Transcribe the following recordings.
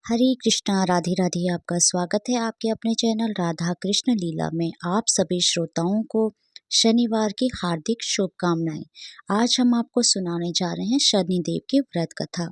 हरे कृष्णा राधे राधे। आपका स्वागत है आपके अपने चैनल राधा कृष्ण लीला में। आप सभी श्रोताओं को शनिवार की हार्दिक शुभकामनाएं। आज हम आपको सुनाने जा रहे हैं शनिदेव की व्रत कथा।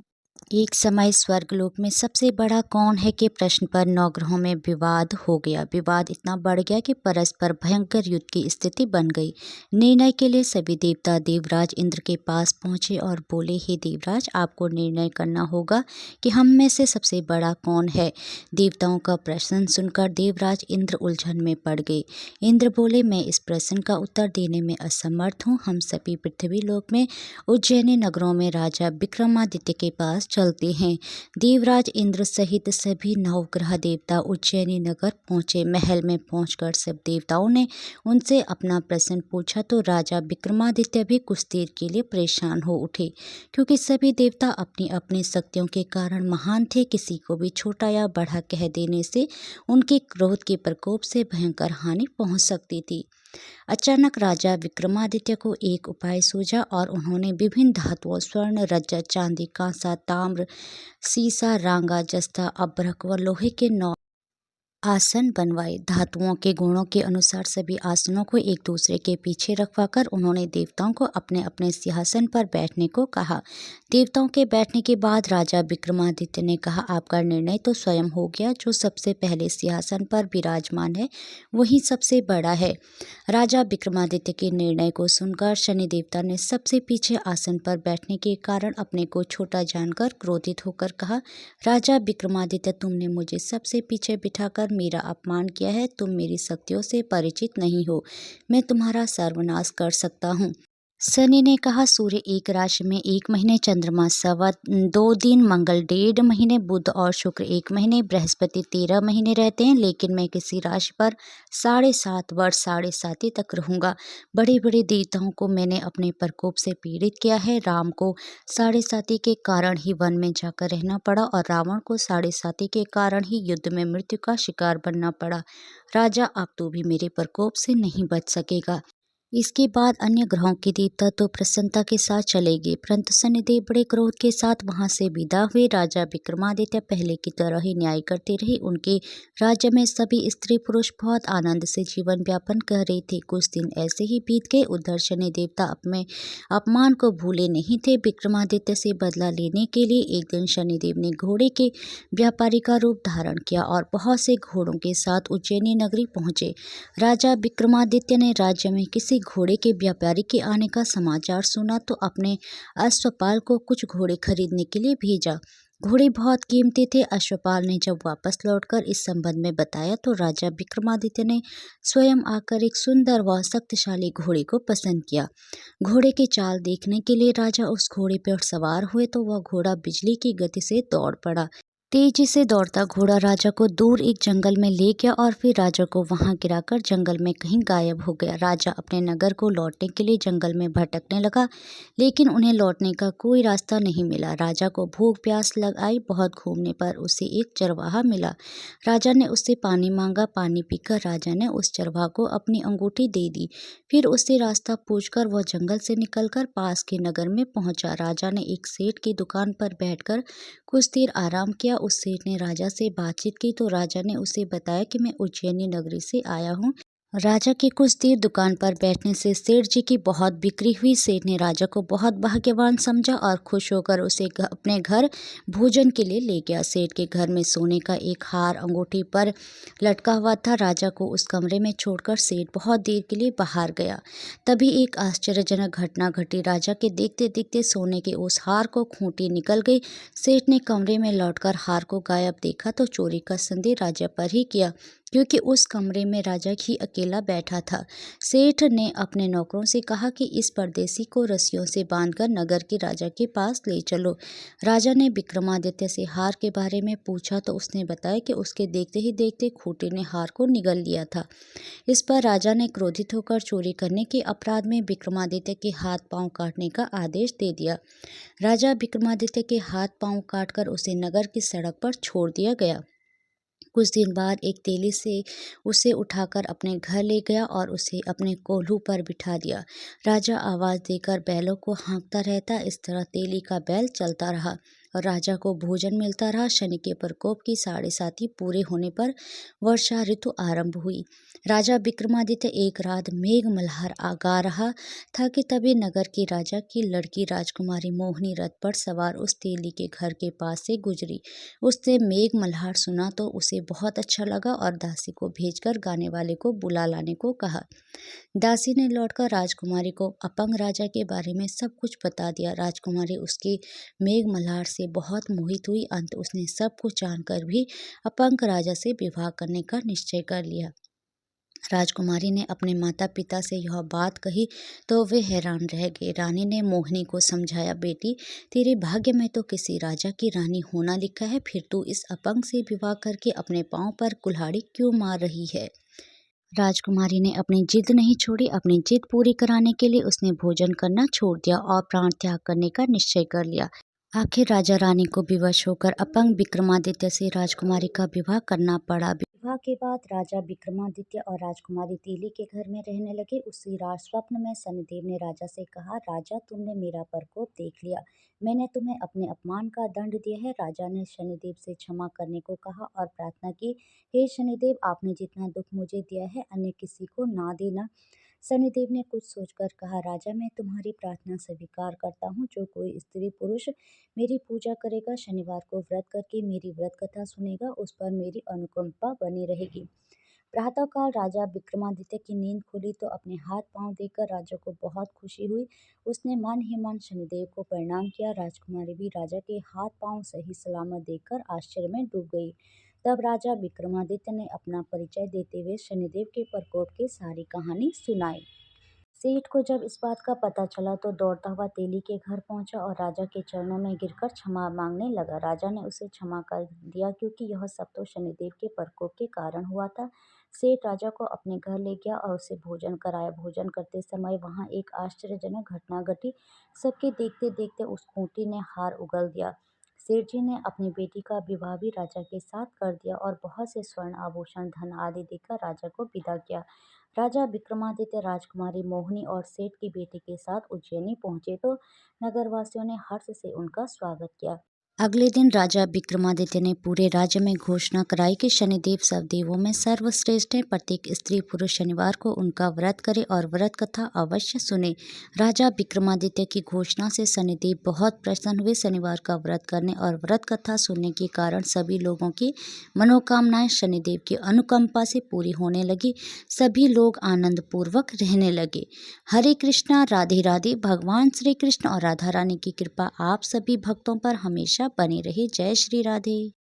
एक समय स्वर्गलोक में सबसे बड़ा कौन है के प्रश्न पर नवग्रहों में विवाद हो गया। विवाद इतना बढ़ गया कि परस्पर भयंकर युद्ध की स्थिति बन गई। निर्णय के लिए सभी देवता देवराज इंद्र के पास पहुंचे और बोले, हे देवराज, आपको निर्णय करना होगा कि हम में से सबसे बड़ा कौन है। देवताओं का प्रश्न सुनकर देवराज इंद्र उलझन में पड़ गए। इंद्र बोले, मैं इस प्रश्न का उत्तर देने में असमर्थ हूँ। हम सभी पृथ्वी लोक में उज्जैनी नगरों में राजा विक्रमादित्य के पास चलते हैं। देवराज इंद्र सहित सभी नवग्रह देवता उज्जैनी नगर पहुंचे। महल में पहुंचकर सब देवताओं ने उनसे अपना प्रश्न पूछा तो राजा विक्रमादित्य भी कुछ देर के लिए परेशान हो उठे, क्योंकि सभी देवता अपनी अपनी शक्तियों के कारण महान थे। किसी को भी छोटा या बड़ा कह देने से उनके क्रोध के प्रकोप से भयंकर हानि पहुंच सकती थी। अचानक राजा विक्रमादित्य को एक उपाय सूझा और उन्होंने विभिन्न धातुओं स्वर्ण, रजत, चांदी, कांसा, ताम्र, सीसा, रांगा, जस्ता, अभ्रक व लोहे के 9 आसन बनवाए। धातुओं के गुणों के अनुसार सभी आसनों को एक दूसरे के पीछे रखवाकर उन्होंने देवताओं को अपने अपने सिंहासन पर बैठने को कहा। देवताओं के बैठने के बाद राजा विक्रमादित्य ने कहा, आपका निर्णय तो स्वयं हो गया। जो सबसे पहले सिंहासन पर विराजमान है वही सबसे बड़ा है। राजा विक्रमादित्य के निर्णय को सुनकर शनि देवता ने सबसे पीछे आसन पर बैठने के कारण अपने को छोटा जानकर क्रोधित होकर कहा, राजा विक्रमादित्य, तुमने मुझे सबसे पीछे बिठाकर मेरा अपमान किया है। तुम मेरी शक्तियों से परिचित नहीं हो। मैं तुम्हारा सर्वनाश कर सकता हूँ। शनि ने कहा, सूर्य एक राशि में 1 महीने, चंद्रमा 2.25 दिन, मंगल 1.5 महीने, बुध और शुक्र 1 महीने, बृहस्पति 13 महीने रहते हैं, लेकिन मैं किसी राशि पर 7.5 वर्ष 7.5 तक रहूंगा। बड़े बड़े देवताओं को मैंने अपने प्रकोप से पीड़ित किया है। राम को 7.5 के कारण ही वन में जाकर रहना पड़ा और रावण को 7.5 के कारण ही युद्ध में मृत्यु का शिकार बनना पड़ा। राजा, अब तू भी मेरे प्रकोप से नहीं बच सकेगा। इसके बाद अन्य ग्रहों के देवता तो प्रसन्नता के साथ चले गए, परंतु शनिदेव बड़े क्रोध के साथ वहां से विदा हुए। राजा विक्रमादित्य पहले की तरह ही न्याय करते रहे। उनके राज्य में सभी स्त्री पुरुष बहुत आनंद से जीवन व्यापन कर रहे थे। कुछ दिन ऐसे ही बीत गए। उधर शनि देवता अपने अपमान को भूले नहीं थे। विक्रमादित्य से बदला लेने के लिए एक दिन शनिदेव ने घोड़े के व्यापारी का रूप धारण किया और बहुत से घोड़ों के साथ उज्जैनी नगरी पहुंचे। राजा विक्रमादित्य ने राज्य में किसी घोड़े के व्यापारी के आने का समाचार सुना तो अपने अश्वपाल को कुछ घोड़े खरीदने के लिए भेजा। घोड़े बहुत कीमती थे। अश्वपाल ने जब वापस लौटकर इस संबंध में बताया तो राजा विक्रमादित्य ने स्वयं आकर एक सुंदर व शक्तिशाली घोड़े को पसंद किया। घोड़े की चाल देखने के लिए राजा उस घोड़े पर सवार हुए तो वह घोड़ा बिजली की गति से दौड़ पड़ा। तेजी से दौड़ता घोड़ा राजा को दूर एक जंगल में ले गया और फिर राजा को वहां गिराकर जंगल में कहीं गायब हो गया। राजा अपने नगर को लौटने के लिए जंगल में भटकने लगा, लेकिन उन्हें लौटने का कोई रास्ता नहीं मिला। राजा को भूख प्यास लग आई। बहुत घूमने पर उसे एक चरवाहा मिला। राजा ने उससे पानी मांगा। पानी पीकर राजा ने उस चरवाहा को अपनी अंगूठी दे दी। फिर उससे रास्ता पूछकर वह जंगल से निकलकर पास के नगर में पहुंचा। राजा ने एक सेठ की दुकान पर बैठकर कुछ देर आराम किया। उस सेठ ने राजा से बातचीत की तो राजा ने उसे बताया कि मैं उज्जैनी नगरी से आया हूँ। राजा के कुछ देर दुकान पर बैठने से सेठ जी की बहुत बिक्री हुई। सेठ ने राजा को बहुत भाग्यवान समझा और खुश होकर उसे अपने घर भोजन के लिए ले गया। सेठ के घर में सोने का एक हार अंगूठी पर लटका हुआ था। राजा को उस कमरे में छोड़कर सेठ बहुत देर के लिए बाहर गया। तभी एक आश्चर्यजनक घटना घटी। राजा के देखते देखते सोने के उस हार को खूंटी निकल गई। सेठ ने कमरे में लौटकर हार को गायब देखा तो चोरी का संदेह राजा पर ही किया, क्योंकि उस कमरे में राजा ही अकेला बैठा था। सेठ ने अपने नौकरों से कहा कि इस परदेसी को रस्सियों से बांधकर नगर के राजा के पास ले चलो। राजा ने विक्रमादित्य से हार के बारे में पूछा तो उसने बताया कि उसके देखते ही देखते खूंटी ने हार को निगल लिया था। इस पर राजा ने क्रोधित होकर चोरी करने के अपराध में विक्रमादित्य के हाथ पांव काटने का आदेश दे दिया। राजा विक्रमादित्य के हाथ पांव काटकर उसे नगर की सड़क पर छोड़ दिया गया। कुछ दिन बाद एक तेली से उसे उठाकर अपने घर ले गया और उसे अपने कोल्हू पर बिठा दिया। राजा आवाज देकर बैलों को हाँकता रहता। इस तरह तेली का बैल चलता रहा। और राजा को भोजन मिलता रहा। शनि के प्रकोप की 7.5 पूरे होने पर वर्षा ऋतु आरंभ हुई। राजा विक्रमादित्य एक रात मेघ मल्हार गा रहा था कि तभी नगर की राजा की लड़की राजकुमारी मोहिनी रथ पर सवार उस तेली के घर के पास से गुजरी। उसने मेघ मल्हार सुना तो उसे बहुत अच्छा लगा और दासी को भेजकर गाने वाले को बुला लाने को कहा। दासी ने लौटकर राजकुमारी को अपंग राजा के बारे में सब कुछ बता दिया। राजकुमारी उसके मेघ मल्हार से बहुत मोहित हुई। अंत उसने सब कुछ जानकर भी अपंग राजा से विवाह करने का निश्चय कर लिया। राजकुमारी ने अपने माता पिता से यह बात कही तो वे हैरान रह गए। रानी ने मोहिनी को समझाया, बेटी, तेरे भाग्य में तो किसी राजा की रानी होना लिखा है, फिर तू इस अपंग से विवाह करके अपने पांव पर कुल्हाड़ी क्यों मार रही है। राजकुमारी ने अपनी जिद नहीं छोड़ी। अपनी जिद पूरी कराने के लिए उसने भोजन करना छोड़ दिया और प्राण त्याग करने का निश्चय कर लिया। आखिर राजा रानी को विवश होकर अपंग विक्रमादित्य से राजकुमारी का विवाह करना पड़ा। विवाह के बाद राजा विक्रमादित्य और राजकुमारी तीली के घर में रहने लगे। उसी रात स्वप्न में शनिदेव ने राजा से कहा, राजा, तुमने मेरा प्रकोप देख लिया, मैंने तुम्हें अपने अपमान का दंड दिया है। राजा ने शनिदेव से क्षमा करने को कहा और प्रार्थना की, हे शनिदेव, आपने जितना दुख मुझे दिया है अन्य किसी को ना देना। शनिदेव ने कुछ सोचकर कहा, राजा, मैं तुम्हारी प्रार्थना स्वीकार करता हूँ। जो कोई स्त्री पुरुष मेरी पूजा करेगा, शनिवार को व्रत करके मेरी व्रत कथा सुनेगा, उस पर मेरी अनुकंपा बनी रहेगी। प्रातःकाल राजा विक्रमादित्य की नींद खुली तो अपने हाथ पांव देखकर राजा को बहुत खुशी हुई। उसने मन ही मन शनिदेव को प्रणाम किया। राजकुमारी भी राजा के हाथ पांव सही सलामत देखकर आश्चर्य में डूब गई। तब राजा विक्रमादित्य ने अपना परिचय देते हुए शनिदेव के प्रकोप की सारी कहानी सुनाई। सेठ को जब इस बात का पता चला तो दौड़ता हुआ तेली के घर पहुंचा और राजा के चरणों में गिरकर क्षमा मांगने लगा। राजा ने उसे क्षमा कर दिया क्योंकि यह सब तो शनिदेव के प्रकोप के कारण हुआ था। सेठ राजा को अपने घर ले गया और उसे भोजन कराया। भोजन करते समय वहां एक आश्चर्यजनक घटना घटी। सबके देखते देखते उस खूंटी ने हार उगल दिया। सेठ जी ने अपनी बेटी का विवाह भी राजा के साथ कर दिया और बहुत से स्वर्ण आभूषण, धन आदि देकर राजा को विदा किया। राजा विक्रमादित्य राजकुमारी मोहिनी और सेठ की बेटी के साथ उज्जैनी पहुंचे तो नगरवासियों ने हर्ष से उनका स्वागत किया। अगले दिन राजा विक्रमादित्य ने पूरे राज्य में घोषणा कराई कि शनिदेव सब देवों में सर्वश्रेष्ठ है। प्रत्येक स्त्री पुरुष शनिवार को उनका व्रत करे और व्रत कथा अवश्य सुने। राजा विक्रमादित्य की घोषणा से शनिदेव बहुत प्रसन्न हुए। शनिवार का व्रत करने और व्रत कथा सुनने के कारण सभी लोगों की मनोकामनाएं शनिदेव की अनुकंपा से पूरी होने लगी। सभी लोग आनंद पूर्वक रहने लगे। हरे कृष्णा, राधे राधे। भगवान श्री कृष्ण और राधा रानी की कृपा आप सभी भक्तों पर हमेशा बनी रहे। जय श्री राधे।